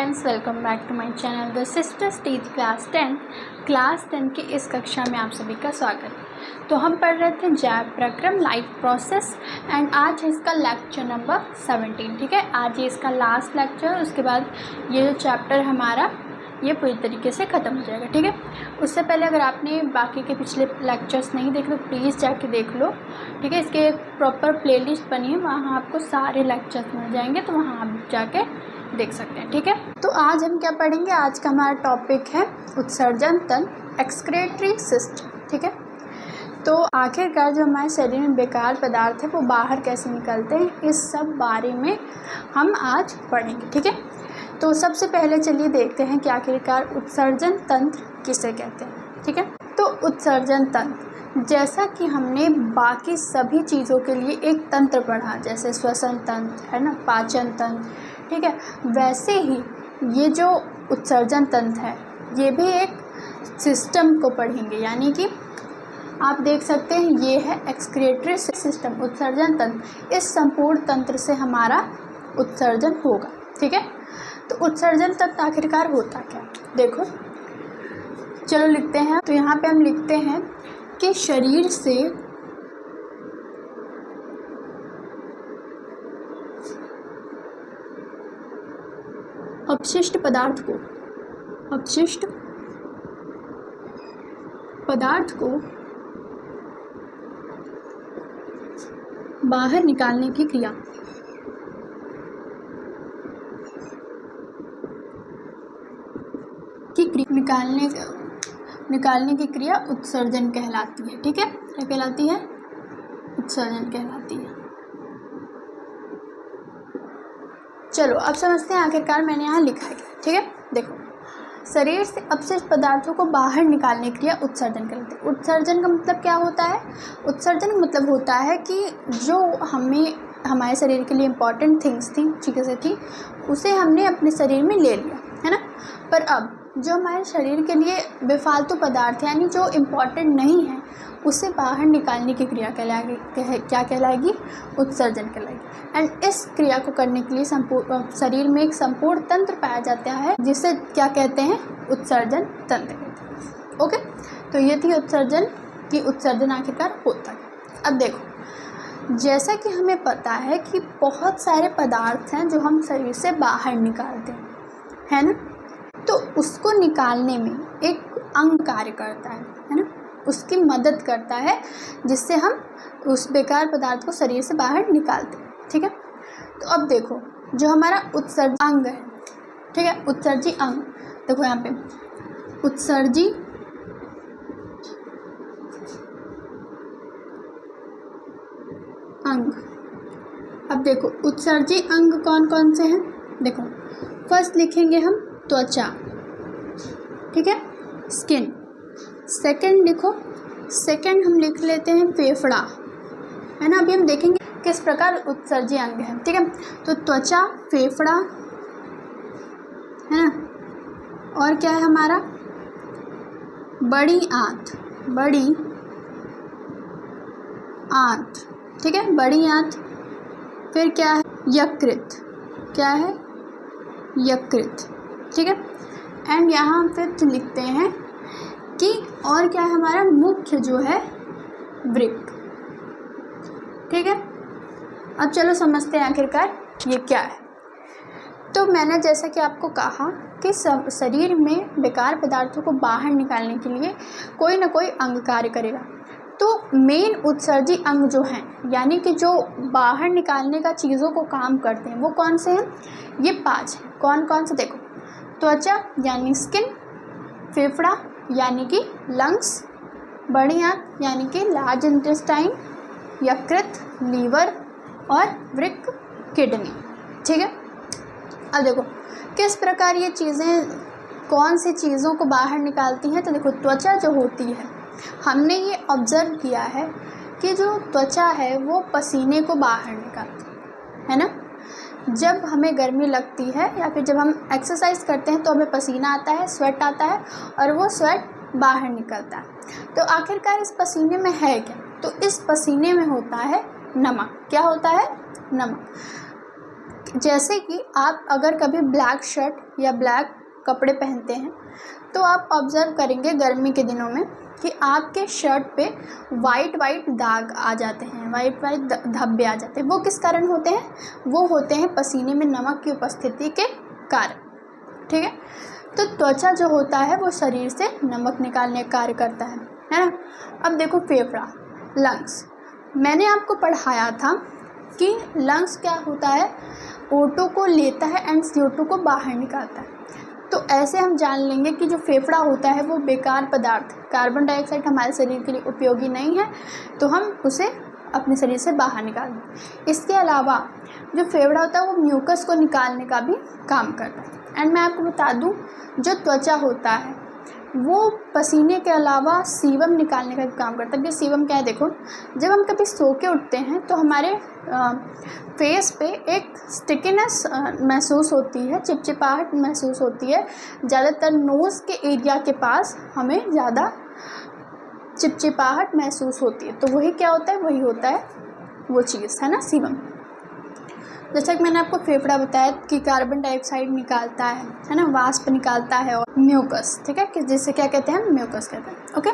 Friends, welcome back to my channel the sisters teach class 10 की इस कक्षा में आप सभी का स्वागत है। तो हम पढ़ रहे थे जैव प्रक्रम लाइफ प्रोसेस एंड आज है इसका लेक्चर नंबर 17। ठीक है, आज ये इसका लास्ट लेक्चर, उसके बाद ये जो चैप्टर हमारा ये पूरी तरीके से ख़त्म हो जाएगा। ठीक है, उससे पहले अगर आपने बाकी के पिछले लेक्चर्स नहीं देखे तो प्लीज़ जाके देख लो। ठीक है, इसके एक प्रॉपर प्लेलिस्ट बनी है, वहाँ आपको सारे लेक्चर्स मिल जाएंगे, तो वहाँ आप जाके देख सकते हैं। ठीक है, तो आज हम क्या पढ़ेंगे, आज का हमारा टॉपिक है उत्सर्जन तंत्र, एक्सक्रीटरी सिस्टम। ठीक है, तो आखिरकार जो हमारे शरीर में बेकार पदार्थ है वो बाहर कैसे निकलते हैं, इस सब बारे में हम आज पढ़ेंगे। ठीक है, तो सबसे पहले चलिए देखते हैं कि आखिरकार उत्सर्जन तंत्र किसे कहते हैं। ठीक है, तो उत्सर्जन तंत्र, जैसा कि हमने बाकी सभी चीज़ों के लिए एक तंत्र पढ़ा, जैसे श्वसन तंत्र है ना, पाचन तंत्र, ठीक है, वैसे ही ये जो उत्सर्जन तंत्र है ये भी एक सिस्टम को पढ़ेंगे। यानी कि आप देख सकते हैं ये है एक्सक्रीटरी सिस्टम, उत्सर्जन तंत्र। इस संपूर्ण तंत्र से हमारा उत्सर्जन होगा। ठीक है, तो उत्सर्जन तंत्र आखिरकार होता क्या, देखो चलो लिखते हैं। तो यहाँ पे हम लिखते हैं कि शरीर से अपशिष्ट पदार्थ को बाहर निकालने की क्रिया निकालने की क्रिया उत्सर्जन कहलाती है। ठीक है, क्या कहलाती है, उत्सर्जन कहलाती है। चलो अब समझते हैं आखिरकार मैंने यहाँ लिखा है। ठीक है, देखो, शरीर से अपशिष्ट पदार्थों को बाहर निकालने की क्रिया उत्सर्जन कहलाती है। उत्सर्जन का मतलब क्या होता है, उत्सर्जन का मतलब होता है कि जो हमारे शरीर के लिए इम्पॉर्टेंट थिंग्स थी, चीज़ें थी, उसे हमने अपने शरीर में ले लिया है ना, पर अब जो हमारे शरीर के लिए बेफालतू पदार्थ यानी जो इम्पॉर्टेंट नहीं है उसे बाहर निकालने की क्रिया क्या कहलाएगी, उत्सर्जन कहलाएगी। एंड इस क्रिया को करने के लिए शरीर में एक संपूर्ण तंत्र पाया जाता है जिसे क्या कहते हैं, उत्सर्जन तंत्र कहते हैं। ओके, तो ये थी उत्सर्जन आखिरकार होता है। अब देखो, जैसा कि हमें पता है कि बहुत सारे पदार्थ हैं जो हम शरीर से बाहर निकालते हैं, है ना, तो उसको निकालने में एक अंग कार्य करता है ना, उसकी मदद करता है जिससे हम उस बेकार पदार्थ को शरीर से बाहर निकालते हैं। ठीक है, तो अब देखो जो हमारा उत्सर्जी अंग है, ठीक है, उत्सर्जी अंग, देखो यहाँ पे उत्सर्जी अंग। अब देखो उत्सर्जी अंग कौन कौन से हैं, देखो फर्स्ट लिखेंगे हम त्वचा, ठीक है, स्किन। सेकंड लिखो, सेकंड हम लिख लेते हैं फेफड़ा, है ना। अभी हम देखेंगे किस प्रकार उत्सर्जी अंग है। ठीक है, तो त्वचा, फेफड़ा, है ना, और क्या है हमारा, बड़ी आंत, ठीक है, बड़ी आंत। फिर क्या है, यकृत, क्या है, यकृत, ठीक है। एंड यहाँ फिर लिखते हैं कि और क्या है हमारा, मुख्य जो है वृक्क। ठीक है, अब चलो समझते हैं आखिरकार ये क्या है। तो मैंने जैसा कि आपको कहा कि शरीर में बेकार पदार्थों को बाहर निकालने के लिए कोई ना कोई अंग कार्य करेगा। तो मेन उत्सर्जी अंग जो हैं, यानी कि जो बाहर निकालने का चीज़ों को काम करते हैं, वो कौन से हैं, ये 5 हैं। कौन कौन से, देखो, त्वचा यानी स्किन, फेफड़ा यानी कि लंग्स, बड़ी आंत यानी कि लार्ज इंटेस्टाइन, यकृत लीवर, और वृक्क किडनी। ठीक है, अब देखो किस प्रकार ये चीज़ें कौन सी चीज़ों को बाहर निकालती हैं। तो देखो त्वचा जो होती है, हमने ये ऑब्ज़र्व किया है कि जो त्वचा है वो पसीने को बाहर निकालती है ना। जब हमें गर्मी लगती है या फिर जब हम एक्सरसाइज करते हैं तो हमें पसीना आता है, स्वेट आता है, और वो स्वेट बाहर निकलता है। तो आखिरकार इस पसीने में है क्या, तो इस पसीने में होता है नमक। क्या होता है, नमक। जैसे कि आप अगर कभी ब्लैक शर्ट या ब्लैक कपड़े पहनते हैं तो आप ऑब्ज़र्व करेंगे गर्मी के दिनों में कि आपके शर्ट पे वाइट दाग आ जाते हैं, वाइट धब्बे आ जाते हैं। वो किस कारण होते हैं? वो होते हैं पसीने में नमक की उपस्थिति के कारण। ठीक है, तो त्वचा जो होता है वो शरीर से नमक निकालने का कार्य करता है ना। अब देखो फेफड़ा, लंग्स, मैंने आपको पढ़ाया था कि लंग्स क्या होता है, O2 को लेता है एंड CO2 को बाहर निकालता है। तो ऐसे हम जान लेंगे कि जो फेफड़ा होता है वो बेकार पदार्थ, कार्बन डाइऑक्साइड हमारे शरीर के लिए उपयोगी नहीं है, तो हम उसे अपने शरीर से बाहर निकाल दें। इसके अलावा जो फेफड़ा होता है वो म्यूकस को निकालने का भी काम करता है। एंड मैं आपको बता दूं, जो त्वचा होता है वो पसीने के अलावा सीवम निकालने का भी काम करता है। ये सीवम क्या है? देखो, जब हम कभी सो के उठते हैं तो हमारे फेस पे एक स्टिकीनेस महसूस होती है, चिपचिपाहट महसूस होती है। ज़्यादातर नोज़ के एरिया के पास हमें ज़्यादा चिपचिपाहट महसूस होती है। तो वही क्या होता है? वही होता है वो चीज़, है ना, सीवम। जैसा कि मैंने आपको फेफड़ा बताया कि कार्बन डाइऑक्साइड निकालता है ना, वाष्प निकालता है, और म्यूकस, ठीक है, कि जिसे क्या कहते हैं? म्यूकस कहते हैं। ओके,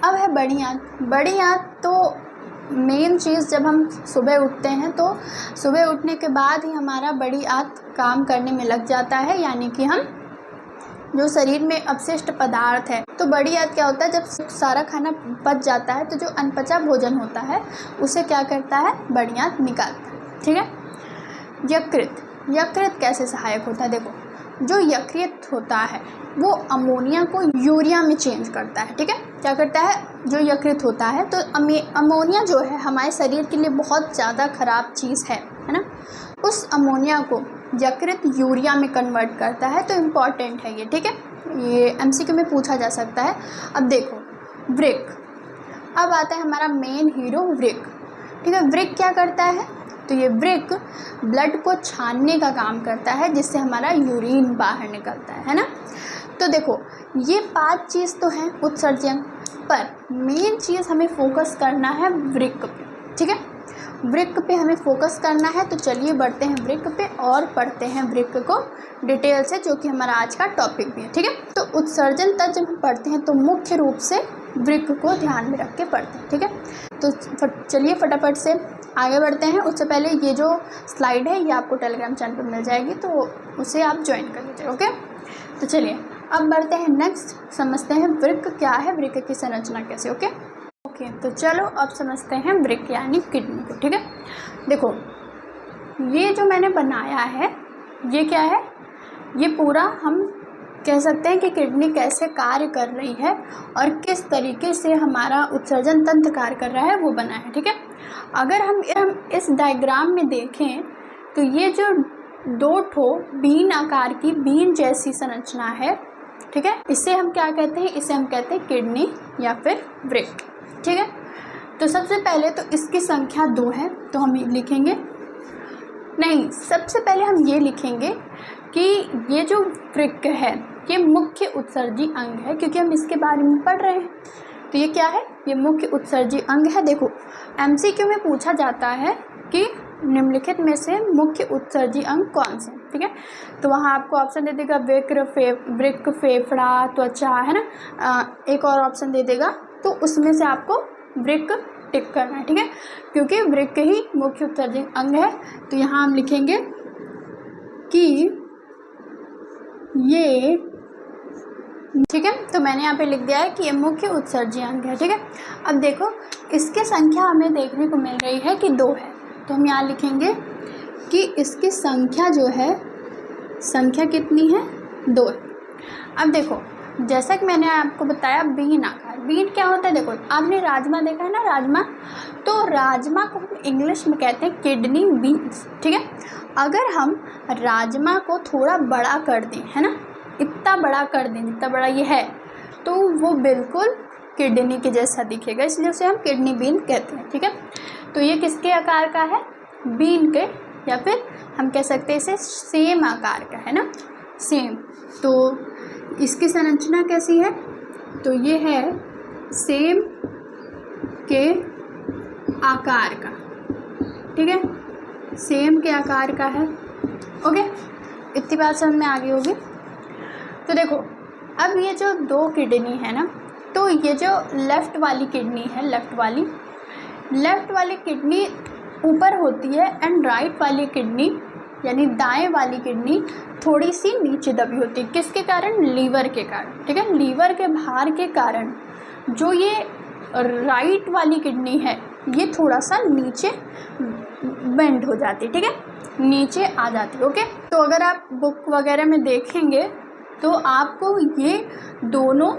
अब है बड़ी आंत। बड़ी आंत तो मेन चीज़, जब हम सुबह उठते हैं तो सुबह उठने के बाद ही हमारा बड़ी आंत काम करने में लग जाता है, यानी कि हम जो शरीर में अपशिष्ट पदार्थ है, तो बड़ी आंत क्या होता है, जब सारा खाना पच जाता है तो जो अनपचा भोजन होता है उसे क्या करता है? बड़ी आंत निकालता है। ठीक है, यकृत कैसे सहायक होता है? देखो, जो यकृत होता है वो अमोनिया को यूरिया में चेंज करता है। ठीक है, क्या करता है? जो यकृत होता है, तो अमोनिया जो है हमारे शरीर के लिए बहुत ज़्यादा ख़राब चीज़ है ना। उस अमोनिया को यकृत यूरिया में कन्वर्ट करता है, तो इम्पॉर्टेंट है ये। ठीक है, ये MCQ में पूछा जा सकता है। अब देखो, वृक्क, अब आता है हमारा मेन हीरो वृक्क। ठीक है, वृक्क क्या करता है? तो ये वृक्क ब्लड को छानने का काम करता है, जिससे हमारा यूरिन बाहर निकलता है ना। तो देखो, ये 5 चीज़ तो हैं उत्सर्जन, पर मेन चीज़ हमें फोकस करना है वृक्क पे। ठीक है, वृक्क पे हमें फोकस करना है। तो चलिए बढ़ते हैं वृक्क पे और पढ़ते हैं वृक्क को डिटेल से, जो कि हमारा आज का टॉपिक भी है। ठीक है, तो उत्सर्जन तक जब हम पढ़ते हैं तो मुख्य रूप से वृक्क को ध्यान में रख के पढ़ते हैं। ठीक है, तो चलिए फटाफट से आगे बढ़ते हैं। उससे पहले ये जो स्लाइड है ये आपको टेलीग्राम चैनल पर मिल जाएगी, तो उसे आप ज्वाइन कर लीजिए। ओके, तो चलिए अब बढ़ते हैं नेक्स्ट, समझते हैं वृक्क क्या है, वृक्क की संरचना कैसे। ओके, तो चलो अब समझते हैं वृक्क यानी किडनी को। ठीक है, देखो, ये जो मैंने बनाया है ये क्या है? ये पूरा हम कह सकते हैं कि किडनी कैसे कार्य कर रही है और किस तरीके से हमारा उत्सर्जन तंत्र कार्य कर रहा है वो बना है। ठीक है, अगर हम इस डायग्राम में देखें तो ये जो 2 ठो बीन आकार की बीन जैसी संरचना है, ठीक है, इसे हम क्या कहते हैं? इसे हम कहते हैं किडनी या फिर वृक्क। ठीक है, तो सबसे पहले तो इसकी संख्या 2 है, तो हम लिखेंगे, नहीं, सबसे पहले हम ये लिखेंगे कि ये जो वृक्क है ये मुख्य उत्सर्जी अंग है, क्योंकि हम इसके बारे में पढ़ रहे हैं। तो ये क्या है? ये मुख्य उत्सर्जी अंग है। देखो, MCQ में पूछा जाता है कि निम्नलिखित में से मुख्य उत्सर्जी अंग कौन से? ठीक है, तो वहाँ आपको ऑप्शन दे देगा वृक्क, फेफड़ा, त्वचा, है ना, एक और ऑप्शन दे देगा, तो उसमें से आपको वृक्क टिक करना है। ठीक है, क्योंकि वृक्क ही मुख्य उत्सर्जी अंग है। तो यहाँ हम लिखेंगे कि ये, ठीक है, तो मैंने यहाँ पे लिख दिया है कि ये मुख्य उत्सर्जी अंग है। ठीक है, अब देखो, इसकी संख्या हमें देखने को मिल रही है कि 2 है, तो हम यहाँ लिखेंगे कि इसकी संख्या जो है, संख्या कितनी है? 2 है। अब देखो, जैसा कि मैंने आपको बताया बीन आकार, बीन क्या होता है? देखो, आपने राजमा देखा है ना, राजमा, तो राजमा को हम इंग्लिश में कहते हैं किडनी बीन्स। ठीक है, अगर हम राजमा को थोड़ा बड़ा कर दें, है ना, इतना बड़ा कर दें जितना बड़ा ये है, तो वो बिल्कुल किडनी के जैसा दिखेगा, इसलिए उसे हम किडनी बीन कहते हैं। ठीक है, तो ये किसके आकार का है? बीन के, या फिर हम कह सकते हैं इसे सेम आकार का, है ना, सेम। तो इसकी संरचना कैसी है? तो ये है सेम के आकार का। ठीक है, सेम के आकार का है। ओके, इतनी बात समझ में आ गई होगी। तो देखो अब ये जो 2 किडनी है ना, तो ये जो लेफ़्ट वाली किडनी है, लेफ़्ट वाली किडनी ऊपर होती है एंड राइट वाली किडनी यानी दाएं वाली किडनी थोड़ी सी नीचे दबी होती है। किसके कारण? लीवर के कारण। ठीक है, लीवर के भार के कारण जो ये राइट वाली किडनी है ये थोड़ा सा नीचे बेंड हो जाती है। ठीक है, नीचे आ जाती है। ओके, तो अगर आप बुक वगैरह में देखेंगे तो आपको ये दोनों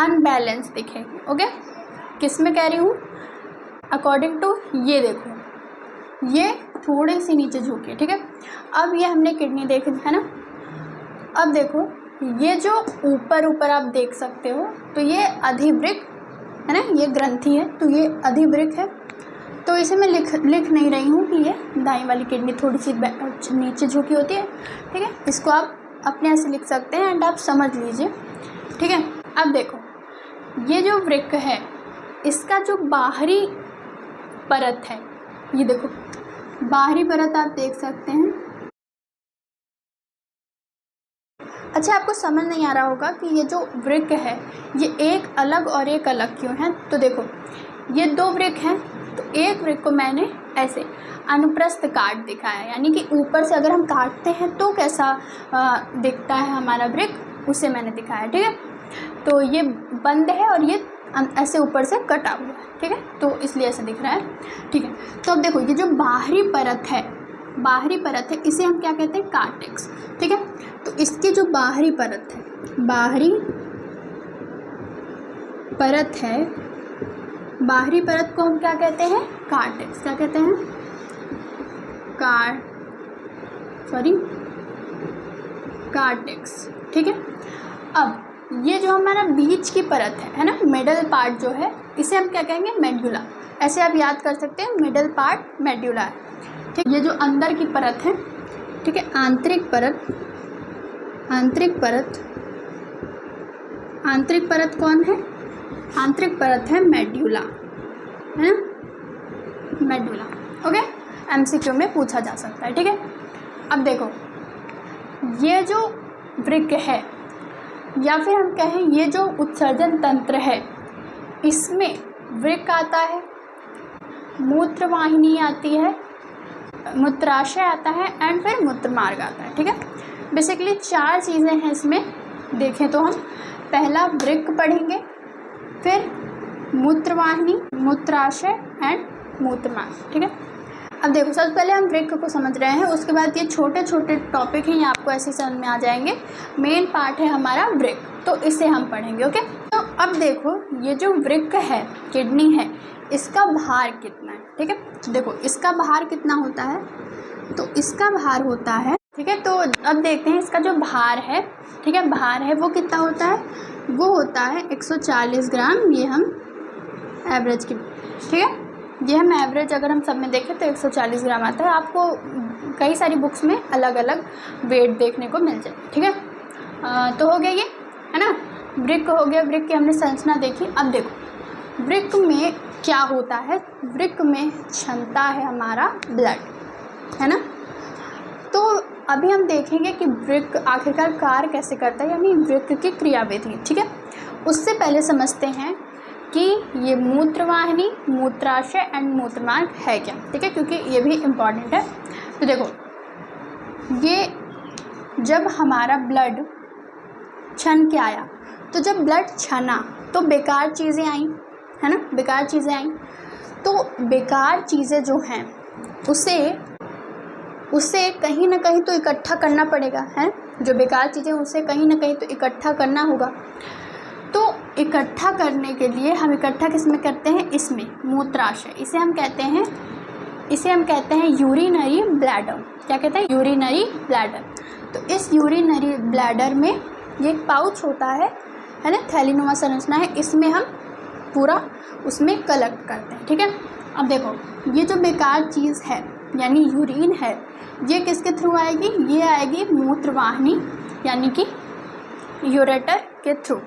अनबैलेंस दिखेंगे। ओके, किस में कह रही हूँ? अकॉर्डिंग टू ये देखो, ये थोड़ी सी नीचे झुकी है। ठीक है, अब ये हमने किडनी देखी है ना, अब देखो ये जो ऊपर आप देख सकते हो तो ये अधिवृक्क है ना, ये ग्रंथि है, तो ये अधिवृक्क है। तो इसे मैं लिख नहीं रही हूँ कि ये दाईं वाली किडनी थोड़ी सी नीचे झुकी होती है। ठीक है, इसको आप अपने ऐसे लिख सकते हैं एंड आप समझ लीजिए। ठीक है, अब देखो ये जो वृक्क है इसका जो बाहरी परत है, ये देखो बाहरी परत आप देख सकते हैं। अच्छा, आपको समझ नहीं आ रहा होगा कि ये जो वृक्क है ये एक अलग और एक अलग क्यों है। तो देखो ये 2 वृक्क हैं, तो एक वृक्क को मैंने ऐसे अनुप्रस्थ काट दिखाया, यानी कि ऊपर से अगर हम काटते हैं तो कैसा दिखता है हमारा वृक्क, उसे मैंने दिखाया। ठीक है, तो ये बंद है और ये ऐसे ऊपर से कटा हुआ है। ठीक है, तो इसलिए ऐसे दिख रहा है। ठीक है, तो अब देखो ये जो बाहरी परत है इसे हम क्या कहते हैं? कार्टेक्स। ठीक है, तो इसकी जो बाहरी परत है, बाहरी परत को हम क्या कहते हैं? कार्टेक्स। क्या कहते हैं? कार्टेक्स। ठीक है, अब ये जो हमारा बीच की परत है ना, मिडल पार्ट जो है, इसे हम क्या कहेंगे? मेडुला। ऐसे आप याद कर सकते हैं, मिडल पार्ट मेडुला है। ठीक, ये जो अंदर की परत है, ठीक है, आंतरिक परत कौन है? आंतरिक परत है मेडुला, है ना, मेडुला। ओके, एमसीक्यू में पूछा जा सकता है। ठीक है, अब देखो ये जो वृक्क है या फिर हम कहें ये जो उत्सर्जन तंत्र है, इसमें वृक्क आता है, मूत्रवाहिनी आती है, मूत्राशय आता है एंड फिर मूत्रमार्ग आता है। ठीक है, बेसिकली 4 चीज़ें हैं इसमें। देखें तो हम पहला वृक्क पढ़ेंगे, फिर मूत्रवाहिनी, मूत्राशय एंड मूत्रमार्ग। ठीक है, अब देखो सबसे पहले हम वृक्क को समझ रहे हैं, उसके बाद ये छोटे छोटे टॉपिक हैं, ये आपको ऐसे समझ में आ जाएंगे। मेन पार्ट है हमारा वृक्क, तो इसे हम पढ़ेंगे। ओके, तो अब देखो ये जो वृक्क है, किडनी है, इसका भार कितना है? ठीक है, तो देखो इसका भार कितना होता है, तो इसका भार होता है, ठीक है, तो अब देखते हैं इसका जो भार है, ठीक है, भार है वो कितना होता है? वो होता है 140 ग्राम। ये हम एवरेज की, ठीक है, ये हम एवरेज अगर हम सब में देखें तो 140 ग्राम आता है। आपको कई सारी बुक्स में अलग अलग वेट देखने को मिल जाए। ठीक है, तो हो गया ये, है ना, वृक्क हो गया। वृक्क की हमने संरचना देखी। अब देखो वृक्क में क्या होता है? वृक्क में क्षमता है हमारा ब्लड, है ना। तो अभी हम देखेंगे कि वृक्क आखिरकार कार्य कैसे करता है, यानी वृक्क की क्रियाविधि। ठीक है, उससे पहले समझते हैं कि ये मूत्रवाहिनी, मूत्राशय एंड मूत्रमार्ग है क्या। ठीक है, क्योंकि ये भी इम्पॉर्टेंट है। तो देखो ये जब हमारा ब्लड छन के आया, तो जब ब्लड छना तो बेकार चीज़ें आई, है ना, बेकार चीज़ें आई। तो बेकार चीज़ें जो हैं उसे कहीं ना कहीं तो इकट्ठा करना पड़ेगा, है। जो बेकार चीज़ें उसे कहीं ना कहीं तो इकट्ठा करना होगा। तो इकट्ठा करने के लिए हम इकट्ठा किस में करते हैं? इसमें मूत्राशय। इसे हम कहते हैं यूरिनरी ब्लैडर। क्या कहते हैं? Urinary bladder. तो इस यूरिनरी ब्लैडर में ये एक पाउच होता है ना, थैलीनुमा संरचना है, इसमें हम पूरा उसमें कलेक्ट करते हैं। ठीक है, अब देखो ये जो बेकार चीज़ है यानी यूरिन है, ये किसके थ्रू आएगी? ये आएगी मूत्रवाहिनी यानी कि यूरेटर के थ्रू।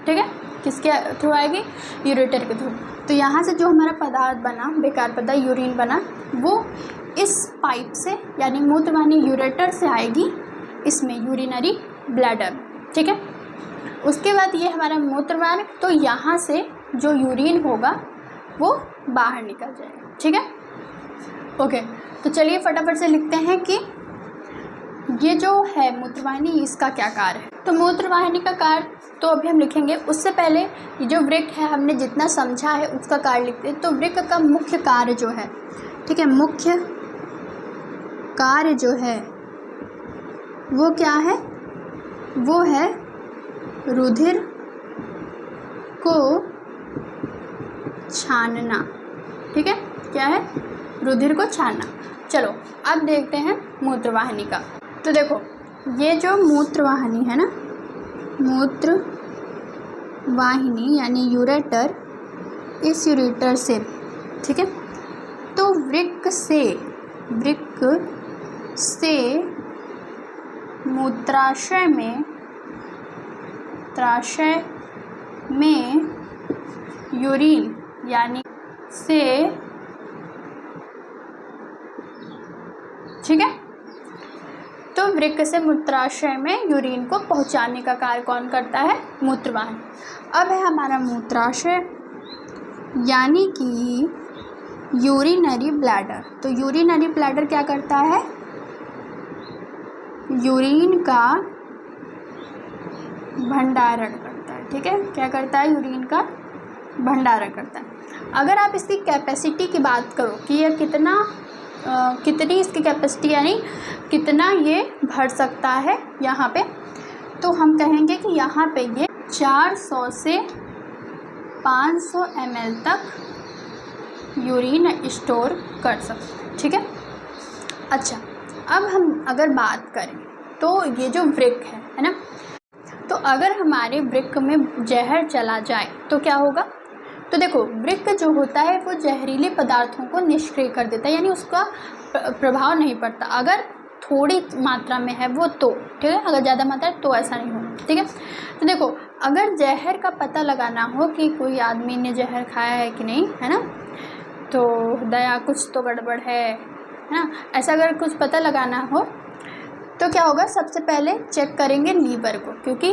ठीक है, किसके थ्रू आएगी? यूरेटर के थ्रू। तो यहाँ से जो हमारा पदार्थ बना, बेकार पदार्थ यूरिन बना, वो इस पाइप से यानी मूत्रवाहिनी यूरेटर से आएगी इसमें यूरिनरी ब्लैडर, ठीक है। उसके बाद ये हमारा मूत्रवाहिनी, तो यहाँ से जो यूरिन होगा वो बाहर निकल जाएगा, ठीक है। ओके, तो चलिए फटाफट से लिखते हैं कि ये जो है मूत्रवाहिनी, इसका क्या कार्य है। तो मूत्रवाहिनी का कार्य तो अभी हम लिखेंगे, उससे पहले ये जो वृक्क है हमने जितना समझा है उसका कार्य लिखते हैं। तो वृक्क का मुख्य कार्य जो है, ठीक है, मुख्य कार्य जो है वो क्या है, वो है रुधिर को छानना, ठीक है। क्या है? रुधिर को छानना। चलो अब देखते हैं मूत्रवाहिनी का। तो देखो ये जो मूत्रवाहिनी है ना, मूत्रवाहिनी यानी यूरेटर, इस यूरेटर से, ठीक है, तो वृक्क से मूत्राशय में यूरिन यानी से, ठीक है, तो वृक्क से मूत्राशय में यूरिन को पहुंचाने का कार्य कौन करता है? मूत्रवाहिनी। अब है हमारा मूत्राशय यानी कि यूरिनरी ब्लैडर। तो यूरिनरी ब्लैडर क्या करता है? यूरिन का भंडारण करता है, ठीक है। क्या करता है? यूरिन का भंडारण करता है। अगर आप इसकी कैपेसिटी की बात करो कि यह कितनी इसकी कैपेसिटी यानी कितना ये भर सकता है यहाँ पे, तो हम कहेंगे कि यहाँ पे ये 400 से 500 ml तक यूरिन स्टोर कर सकता है, ठीक है। अच्छा, अब हम अगर बात करें तो ये जो वृक्क है ना, तो अगर हमारे वृक्क में जहर चला जाए तो क्या होगा? तो देखो वृक्क जो होता है वो जहरीले पदार्थों को निष्क्रिय कर देता है, यानी उसका प्रभाव नहीं पड़ता। अगर थोड़ी मात्रा में है वो तो ठीक है, अगर ज़्यादा मात्रा है तो ऐसा नहीं होगा, ठीक है। तो देखो अगर जहर का पता लगाना हो कि कोई आदमी ने जहर खाया है कि नहीं, है ना, तो दया कुछ तो गड़बड़ है ना, ऐसा अगर कुछ पता लगाना हो तो क्या होगा? सबसे पहले चेक करेंगे लीवर को, क्योंकि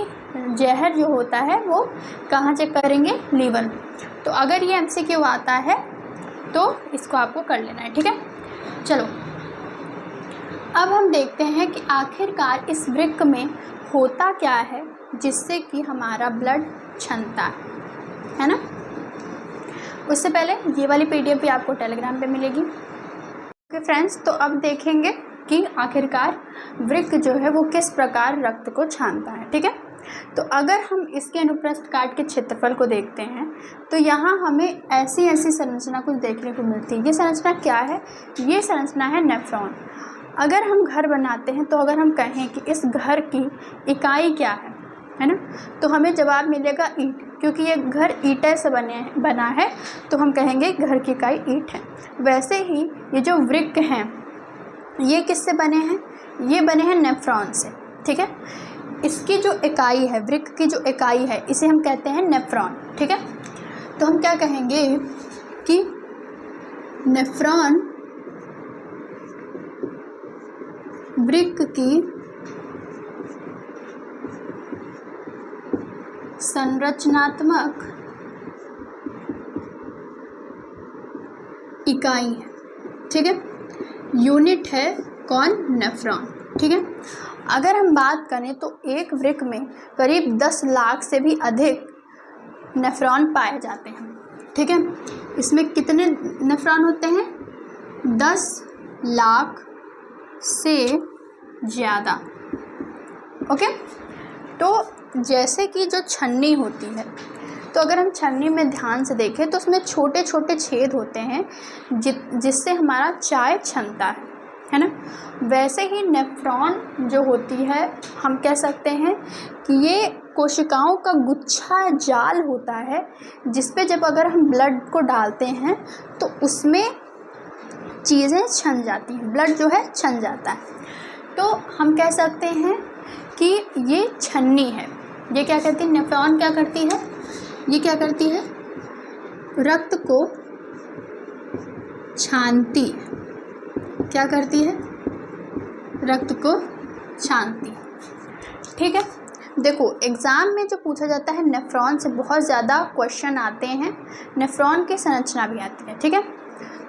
जहर जो होता है वो कहाँ चेक करेंगे? लीवर में। तो अगर ये MCQ आता है तो इसको आपको कर लेना है, ठीक है। चलो अब हम देखते हैं कि आखिरकार इस वृक्क में होता क्या है जिससे कि हमारा ब्लड छनता है ना। उससे पहले ये वाली PDF भी आपको टेलीग्राम पे मिलेगी। ओके फ्रेंड्स, तो अब देखेंगे कि आखिरकार वृक्क जो है वो किस प्रकार रक्त को छानता है, ठीक है। तो अगर हम इसके अनुप्रस्थ काट के क्षेत्रफल को देखते हैं तो यहाँ हमें ऐसी संरचना कुछ देखने को मिलती है। ये संरचना क्या है? ये संरचना है नेफ्रॉन। अगर हम घर बनाते हैं तो अगर हम कहें कि इस घर की इकाई क्या है ना, तो हमें जवाब मिलेगा ईंट, क्योंकि ये घर ईंटे से बना है, तो हम कहेंगे घर की इकाई ईंट है। वैसे ही ये जो वृक्क हैं ये किससे बने हैं? ये बने हैं नेफ्रॉन से, ठीक है। इसकी जो इकाई है, वृक्क की जो इकाई है, इसे हम कहते हैं नेफ्रॉन, ठीक है। तो हम क्या कहेंगे कि नेफ्रॉन वृक्क की संरचनात्मक इकाई है, ठीक है। यूनिट है कौन? नेफ्रॉन, ठीक है। अगर हम बात करें तो एक वृक्क में करीब 10 लाख से भी अधिक नेफ्रॉन पाए जाते हैं, ठीक है। इसमें कितने नेफ्रॉन होते हैं? 10 लाख से ज़्यादा, ओके। तो जैसे कि जो छन्नी होती है, तो अगर हम छन्नी में ध्यान से देखें तो उसमें छोटे छोटे छेद होते हैं जिससे हमारा चाय छनता है ना। वैसे ही नेफ्रॉन जो होती है, हम कह सकते हैं कि ये कोशिकाओं का गुच्छा जाल होता है जिस पे जब अगर हम ब्लड को डालते हैं तो उसमें चीज़ें छन जाती हैं, ब्लड जो है छन जाता है। तो हम कह सकते हैं कि ये छन्नी है। ये क्या करती है? नेफ्रॉन क्या करती है? ये क्या करती है? रक्त को छानती है, क्या करती है, रक्त को छानती है। ठीक है, देखो एग्ज़ाम में जो पूछा जाता है नेफ्रॉन से बहुत ज़्यादा क्वेश्चन आते हैं, नेफ्रॉन की संरचना भी आती है। ठीक है,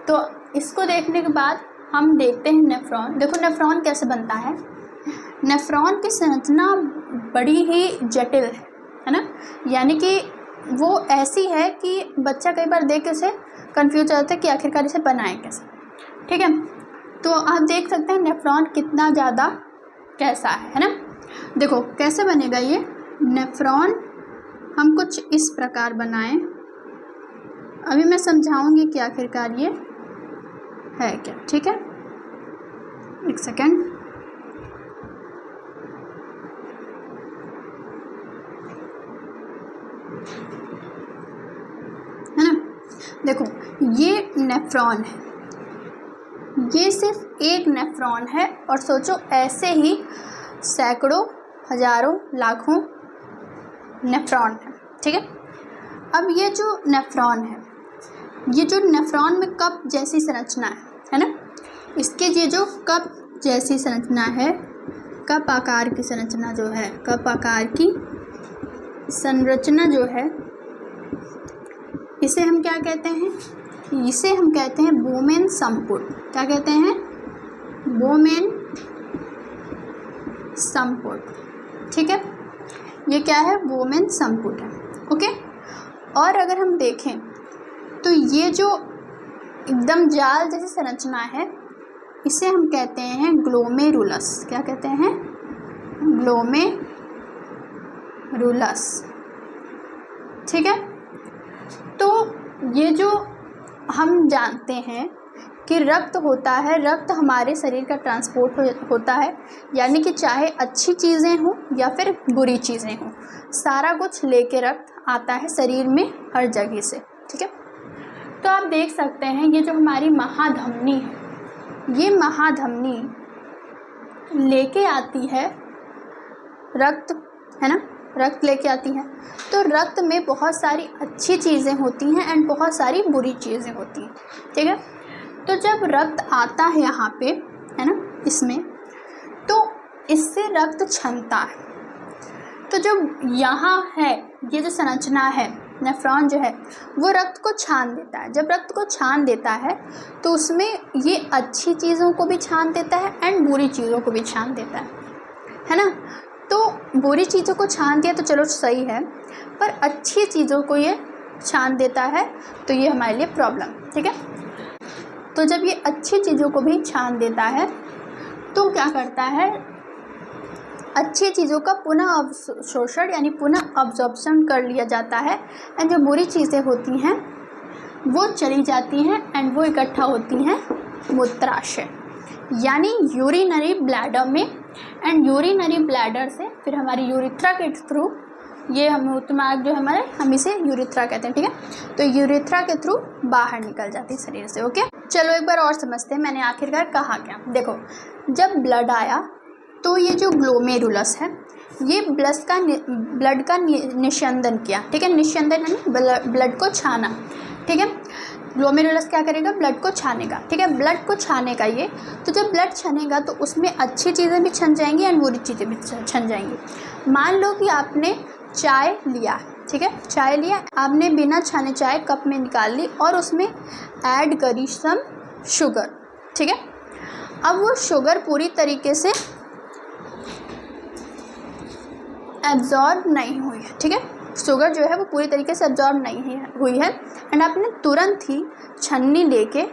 तो इसको देखने के बाद हम देखते हैं नेफ्रॉन। देखो नेफ्रॉन कैसे बनता है, नेफ्रॉन की संरचना बड़ी ही जटिल है ना, यानी कि वो ऐसी है कि बच्चा कई बार देख के उसे कंफ्यूज हो जाता है कि आखिरकार इसे बनाए कैसे। ठीक है, तो आप देख सकते हैं नेफ्रॉन कितना ज़्यादा कैसा है ना। देखो कैसे बनेगा ये नेफ्रॉन, हम कुछ इस प्रकार बनाएं, अभी मैं समझाऊंगी कि आखिरकार ये है क्या। ठीक है, एक सेकेंड। है ना, देखो ये नेफ्रॉन है, ये सिर्फ एक नेफ्रॉन है, और सोचो ऐसे ही सैकड़ों, हजारों, लाखों नेफ्रॉन है। ठीक है, अब ये जो नेफ्रॉन है, ये जो नेफ्रॉन में कप जैसी संरचना है ना, इसके ये जो कप जैसी संरचना है, कप आकार की संरचना जो है, कप आकार की संरचना जो है, इसे हम क्या कहते हैं, इसे हम कहते हैं बोमेन संपुट। क्या कहते हैं, बोमेन संपुट। ठीक है, ये क्या है, बोमेन संपुट है। ओके, और अगर हम देखें तो ये जो एकदम जाल जैसी संरचना है, इसे हम कहते हैं ग्लोमेरुलस। क्या कहते हैं, ग्लोमेरुलस। ठीक है, तो ये जो हम जानते हैं कि रक्त होता है, रक्त हमारे शरीर का ट्रांसपोर्ट होता है, यानी कि चाहे अच्छी चीज़ें हों या फिर बुरी चीज़ें हों, सारा कुछ लेके रक्त आता है शरीर में हर जगह से। ठीक है, तो आप देख सकते हैं ये जो हमारी महाधमनी है, ये महाधमनी लेके आती है रक्त, है ना, रक्त लेके आती है। तो रक्त में बहुत सारी अच्छी चीज़ें होती हैं एंड बहुत सारी बुरी चीज़ें होती हैं। ठीक है, तो जब रक्त आता है यहाँ पे, है ना, इसमें, तो इससे रक्त छनता है। तो जो यहाँ है, ये जो संरचना है, नेफ्रॉन जो है वो रक्त को छान देता है। जब रक्त को छान देता है तो उसमें ये अच्छी चीज़ों को भी छान देता है एंड बुरी चीज़ों को भी छान देता है ना। तो बुरी चीज़ों को छान दिया तो चलो सही है, पर अच्छी चीज़ों को ये छान देता है तो ये हमारे लिए प्रॉब्लम। ठीक है, तो जब ये अच्छी चीज़ों को भी छान देता है तो क्या करता है, अच्छी चीज़ों का पुनः अवशोषण यानी पुनः अब्जॉर्प्शन कर लिया जाता है, एंड जो बुरी चीज़ें होती हैं वो चली जाती हैं एंड वो इकट्ठा होती हैं मूत्राशय यानी यूरिनरी ब्लैडर में, एंड यूरिनरी ब्लैडर से फिर हमारी यूरिथ्रा के थ्रू, ये हम मूत्रमार्ग जो हमारे, हम इसे यूरिथ्रा कहते हैं। ठीक है, तो यूरिथ्रा के थ्रू बाहर निकल जाती है शरीर से। ओके, चलो एक बार और समझते हैं मैंने आखिरकार कहा क्या। देखो जब ब्लड आया तो ये जो ग्लोमेरुलस है ये ब्लड का निस्यंदन किया। ठीक है, निस्यंदन यानी ब्लड को छाना। ठीक है, ग्लोमेरुलस क्या करेगा, ब्लड को छानेगा। ठीक है, ब्लड को छानेगा ये। तो जब ब्लड छनेगा तो उसमें अच्छी चीज़ें भी छन जाएंगी एंड बुरी चीज़ें भी छन जाएंगी। मान लो कि आपने चाय लिया, ठीक है, चाय लिया, आपने बिना छाने चाय कप में निकाल ली और उसमें ऐड करी सम शुगर। ठीक है, अब वो शुगर पूरी तरीके से एब्जॉर्ब नहीं हुई है। ठीक है, शुगर जो है वो पूरी तरीके से एब्जॉर्ब नहीं हुई है एंड आपने तुरंत ही छन्नी लेके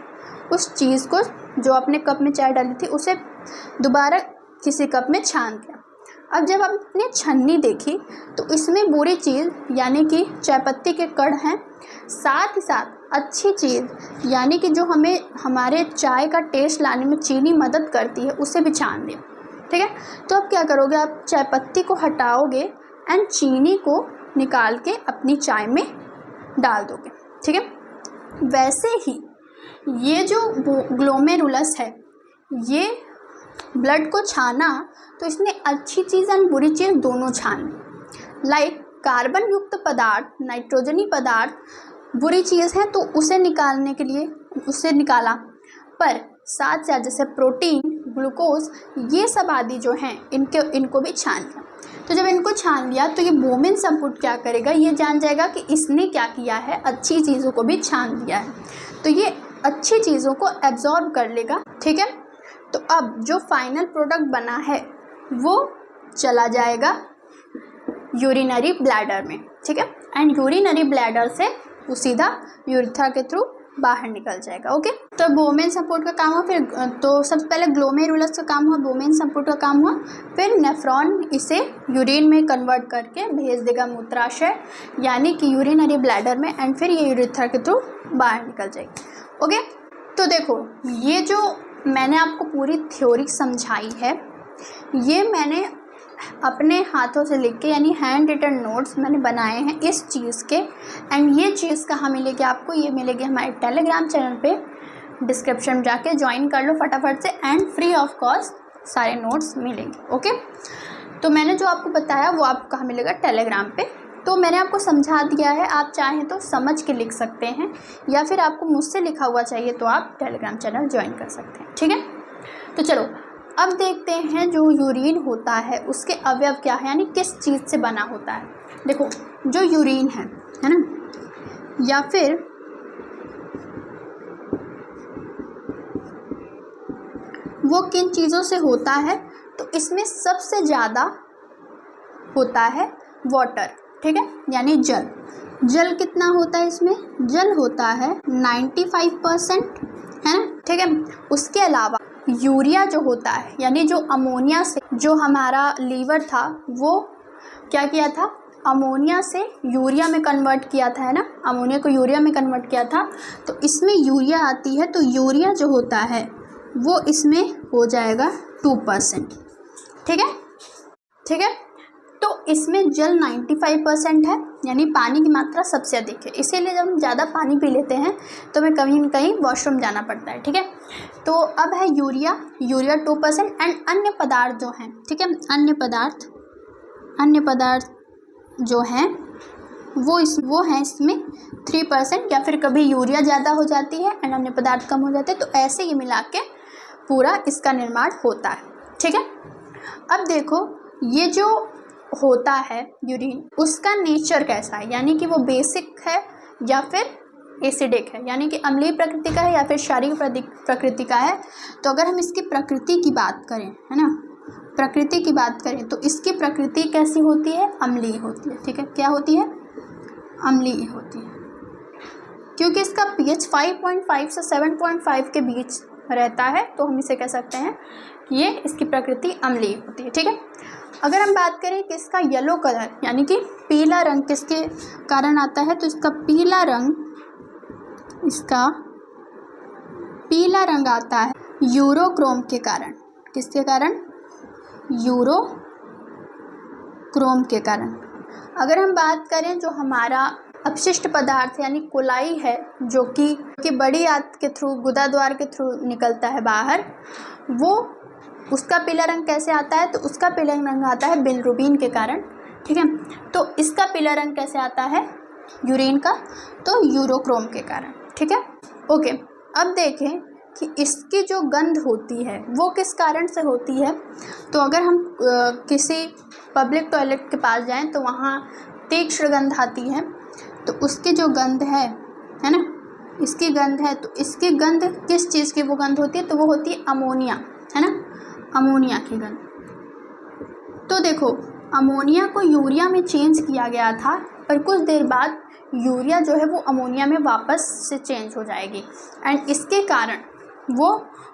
उस चीज़ को जो आपने कप में चाय डाली थी उसे दोबारा किसी कप में छान दिया। अब जब आपने छन्नी देखी तो इसमें बुरी चीज़ यानी कि चाय पत्ती के कण हैं, साथ ही साथ अच्छी चीज़ यानी कि जो हमें हमारे चाय का टेस्ट लाने में चीनी मदद करती है उसे भी छान दिया। ठीक है, तो अब क्या करोगे, आप चाय पत्ती को हटाओगे एंड चीनी को निकाल के अपनी चाय में डाल दोगे। ठीक है, वैसे ही ये जो ग्लोमेरुलस है ये ब्लड को छाना तो इसने अच्छी चीज़ और बुरी चीज़ दोनों छान ली। लाइक कार्बन युक्त पदार्थ, नाइट्रोजनी पदार्थ बुरी चीज़ है तो उसे निकालने के लिए उसे निकाला, पर साथ साथ जैसे प्रोटीन, ग्लूकोज, ये सब आदि जो हैं इनको भी छान लिया। तो जब इनको छान लिया तो ये बोमेन संपुट क्या करेगा, ये जान जाएगा कि इसने क्या किया है, अच्छी चीज़ों को भी छान लिया है, तो ये अच्छी चीज़ों को एब्जॉर्ब कर लेगा। ठीक है, तो अब जो फाइनल प्रोडक्ट बना है वो चला जाएगा यूरिनरी ब्लैडर में। ठीक है, एंड यूरिनरी ब्लैडर से वो सीधा यूरेथ्रा के थ्रू बाहर निकल जाएगा। ओके, तो बोमेन संपुट का काम हुआ, फिर तो सबसे पहले ग्लोमेरुलस का काम हुआ, बोमेन संपुट का काम हुआ, फिर नेफ्रॉन इसे यूरिन में कन्वर्ट करके भेज देगा मूत्राशय यानी कि यूरिनरी ब्लैडर में, एंड फिर ये यूरेथ्रा के थ्रू बाहर निकल जाएगी। ओके, तो देखो ये जो मैंने आपको पूरी थ्योरी समझाई है ये मैंने अपने हाथों से लिख के यानी हैंड रिटन नोट्स मैंने बनाए हैं इस चीज़ के, एंड ये चीज़ कहाँ मिलेगी आपको, ये मिलेगी हमारे टेलीग्राम चैनल पे, डिस्क्रिप्शन में जाके ज्वाइन कर लो फटाफट से, एंड फ्री ऑफ कॉस्ट सारे नोट्स मिलेंगे। ओके, तो मैंने जो आपको बताया वो आपको कहाँ मिलेगा, टेलीग्राम पे। तो मैंने आपको समझा दिया है, आप चाहें तो समझ के लिख सकते हैं या फिर आपको मुझसे लिखा हुआ चाहिए तो आप टेलीग्राम चैनल ज्वाइन कर सकते हैं। ठीक है, तो चलो अब देखते हैं जो यूरिन होता है उसके अवयव क्या है, यानी किस चीज़ से बना होता है। देखो जो यूरिन है ना, या फिर वो किन चीज़ों से होता है, तो इसमें सबसे ज़्यादा होता है वाटर। ठीक है, यानी जल। जल कितना होता है इसमें, जल होता है 95%, है ना। ठीक है, उसके अलावा यूरिया जो होता है यानी जो अमोनिया से, जो हमारा लीवर था वो क्या किया था, अमोनिया से यूरिया में कन्वर्ट किया था, है ना, अमोनिया को यूरिया में कन्वर्ट किया था, तो इसमें यूरिया आती है, तो यूरिया जो होता है वो इसमें हो जाएगा 2%। ठीक है, ठीक है, तो इसमें जल 95% है यानी पानी की मात्रा सबसे अधिक है, इसीलिए जब हम ज़्यादा पानी पी लेते हैं तो हमें कहीं न कहीं वॉशरूम जाना पड़ता है। ठीक है, तो अब है यूरिया 2%, एंड अन्य पदार्थ जो हैं, ठीक है, अन्य पदार्थ जो हैं वो हैं इसमें 3%, या फिर कभी यूरिया ज़्यादा हो जाती है एंड अन्य पदार्थ कम हो जाते हैं, तो ऐसे ही मिला के पूरा इसका निर्माण होता है। ठीक है, अब देखो ये जो होता है यूरिन, उसका नेचर कैसा है, यानी कि वो बेसिक है या फिर एसिडिक है, यानी कि अम्लीय प्रकृति का है या फिर क्षारीय प्रकृति का है। तो अगर हम इसकी प्रकृति की बात करें, है ना, प्रकृति की बात करें तो इसकी प्रकृति कैसी होती है, अम्लीय होती है। ठीक है, क्या होती है, अम्लीय होती है, क्योंकि इसका pH 5.5 से 7.5 के बीच रहता है, तो हम इसे कह सकते हैं कि ये इसकी प्रकृति अम्लीय होती है। ठीक है, अगर हम बात करें कि इसका येलो कलर यानी कि पीला रंग किसके कारण आता है, तो इसका पीला रंग आता है यूरोक्रोम के कारण। किसके कारण, यूरोक्रोम के कारण। अगर हम बात करें जो हमारा अपशिष्ट पदार्थ यानी कोलाई है, जो कि बड़ी आंत के थ्रू, गुदा द्वार के थ्रू निकलता है बाहर, वो उसका पीला रंग कैसे आता है, तो उसका पीला रंग आता है बिलिरुबिन के कारण। ठीक है, तो इसका पीला रंग कैसे आता है यूरिन का, तो यूरोक्रोम के कारण। ठीक है, ओके, अब देखें कि इसकी जो गंध होती है वो किस कारण से होती है। तो अगर हम किसी पब्लिक टॉयलेट के पास जाएं तो वहाँ तीक्ष्ण गंध आती है, तो उसकी जो गंध है ना, इसकी गंध है, तो इसकी गंध किस चीज़ की वो गंध होती है, तो वो होती है अमोनिया, है ना, अमोनिया की गंध। तो देखो अमोनिया को यूरिया में चेंज किया गया था, पर कुछ देर बाद यूरिया जो है वो अमोनिया में वापस से चेंज हो जाएगी, एंड इसके कारण वो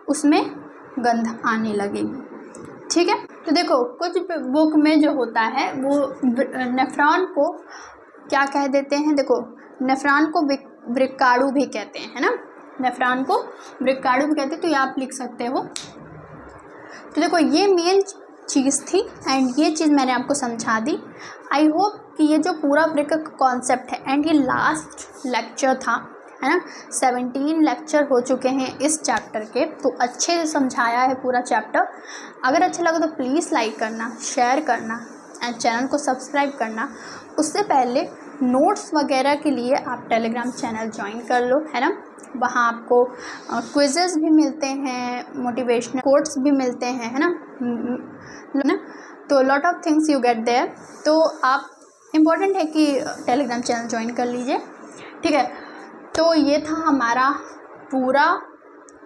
उसमें गंध आने लगेगी। ठीक है, तो देखो कुछ बुक में जो होता है वो नेफ्रॉन को क्या कह देते हैं, देखो नेफ्रॉन को वृक्काणु भी कहते हैं, है ना, नेफ्रॉन को वृक्काणु भी कहते हैं, तो ये आप लिख सकते हो। तो देखो ये मेन चीज़ थी एंड ये चीज़ मैंने आपको समझा दी। आई होप कि ये जो पूरा वृक्क का कॉन्सेप्ट है एंड ये लास्ट लेक्चर था, है ना, 17 लेक्चर हो चुके हैं इस चैप्टर के, तो अच्छे से समझाया है पूरा चैप्टर। अगर अच्छा लगा तो प्लीज़ लाइक करना, शेयर करना एंड चैनल को सब्सक्राइब करना। उससे पहले नोट्स वगैरह के लिए आप टेलीग्राम चैनल ज्वाइन कर लो, है ना। वहाँ आपको क्विजेस भी मिलते हैं, मोटिवेशनल कोट्स भी मिलते हैं, है ना। तो lot of things you get there. तो आप इम्पोर्टेंट है कि टेलीग्राम चैनल ज्वाइन कर लीजिए, ठीक है। तो ये था हमारा पूरा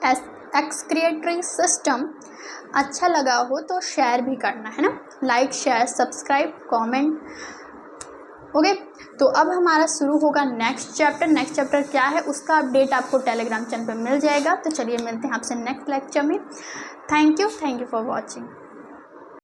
एक्सक्रिएटरी सिस्टम। अच्छा लगा हो तो शेयर भी करना, है ना। Like, share, subscribe, comment, okay. तो अब हमारा शुरू होगा नेक्स्ट चैप्टर क्या है उसका अपडेट आपको टेलीग्राम चैनल पे मिल जाएगा। तो चलिए मिलते हैं आपसे नेक्स्ट लेक्चर में। Thank you for watching.